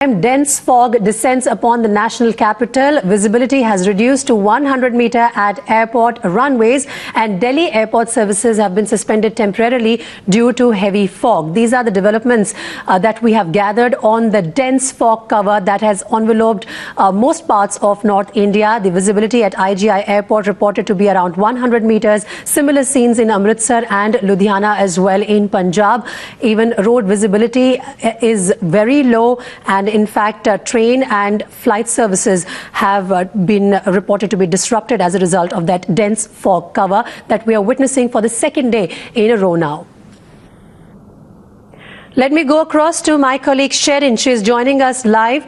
Dense fog descends upon the national capital. Visibility has reduced to 100 meter at airport runways, and Delhi airport services have been suspended temporarily due to heavy fog. These are the developments that we have gathered on the dense fog cover that has enveloped most parts of North India. The visibility at IGI airport reported to be around 100 meters. Similar scenes in Amritsar and Ludhiana as well in Punjab. Even road visibility is very low, and in fact, train and flight services have been reported to be disrupted as a result of that dense fog cover that we are witnessing for the second day in a row now. Let me go across to my colleague Sherin. She is joining us live.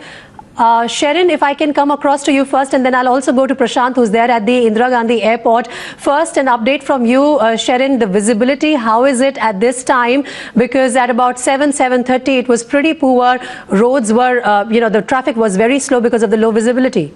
Sherin, if I can come across to you first, and then I'll also go to Prashant, who's there at the Indira Gandhi Airport. First, an update from you, Sherin, the visibility, how is it at this time? Because at about 7:30, it was pretty poor. Roads were, the traffic was very slow because of the low visibility.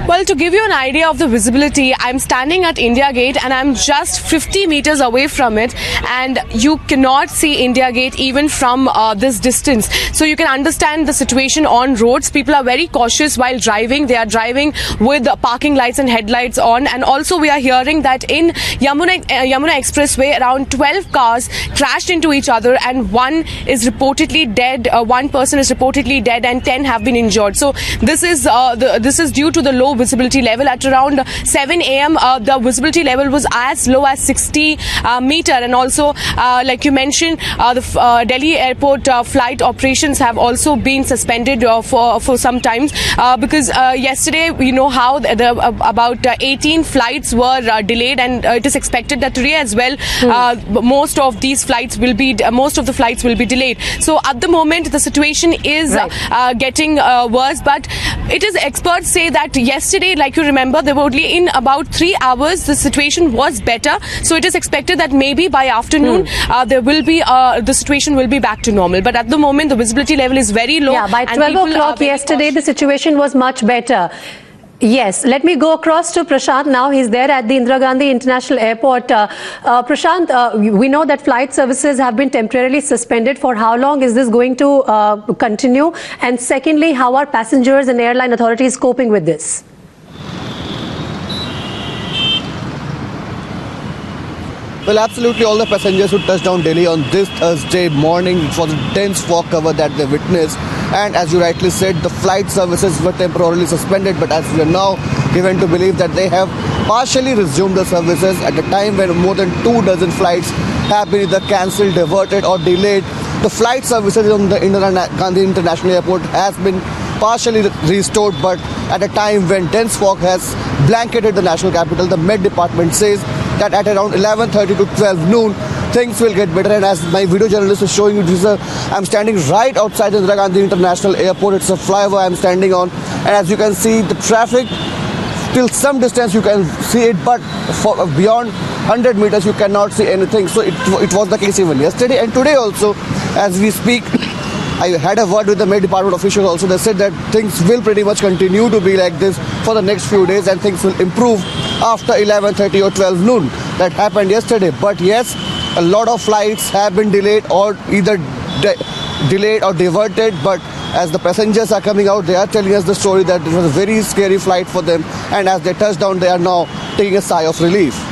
Well, to give you an idea of the visibility, I'm standing at India Gate and I'm just 50 meters away from it, and you cannot see India Gate even from this distance. So you can understand the situation on roads. People are very cautious while driving. They are driving with parking lights and headlights on, and also we are hearing that in Yamuna Expressway around 12 cars crashed into each other, and one is reportedly dead. One person is reportedly dead and 10 have been injured. So this is due to the low visibility level. At around 7 a.m. The visibility level was as low as 60 meter, and also like you mentioned, the Delhi airport flight operations have also been suspended for some time because yesterday we know how about 18 flights were delayed, and it is expected that today as well most of the flights will be delayed. So at the moment the situation is getting worse, but it is experts say that yesterday, like you remember, there were only in about 3 hours the situation was better. So it is expected that maybe by afternoon the situation will be back to normal. But at the moment the visibility level is very low. Yeah, by 12 o'clock yesterday the situation was much better. Yes, let me go across to Prashant now. He's there at the Indira Gandhi International Airport. Prashant, we know that flight services have been temporarily suspended. For how long is this going to continue? And secondly, how are passengers and airline authorities coping with this? Well, absolutely all the passengers who touched down Delhi on this Thursday morning, it was a dense fog cover that they witnessed. And as you rightly said, the flight services were temporarily suspended, but as we are now given to believe that they have partially resumed the services at a time when more than 24 flights have been either cancelled, diverted or delayed. The flight services on the Indira Gandhi International Airport has been partially restored, but at a time when dense fog has blanketed the national capital. The Met Department says that at around 11:30 to 12 noon, things will get better. And as my video journalist is showing you, I'm standing right outside Indira Gandhi International Airport. It's a flyover I'm standing on, and as you can see, the traffic till some distance you can see it, but for beyond 100 meters you cannot see anything. So it was the case even yesterday and today also. As we speak, I had a word with the Met Department officials also. They said that things will pretty much continue to be like this for the next few days, and things will improve after 11:30 or 12 noon. That happened yesterday. But yes, a lot of flights have been delayed or either delayed or diverted. But as the passengers are coming out, they are telling us the story that it was a very scary flight for them. And as they touched down, they are now taking a sigh of relief.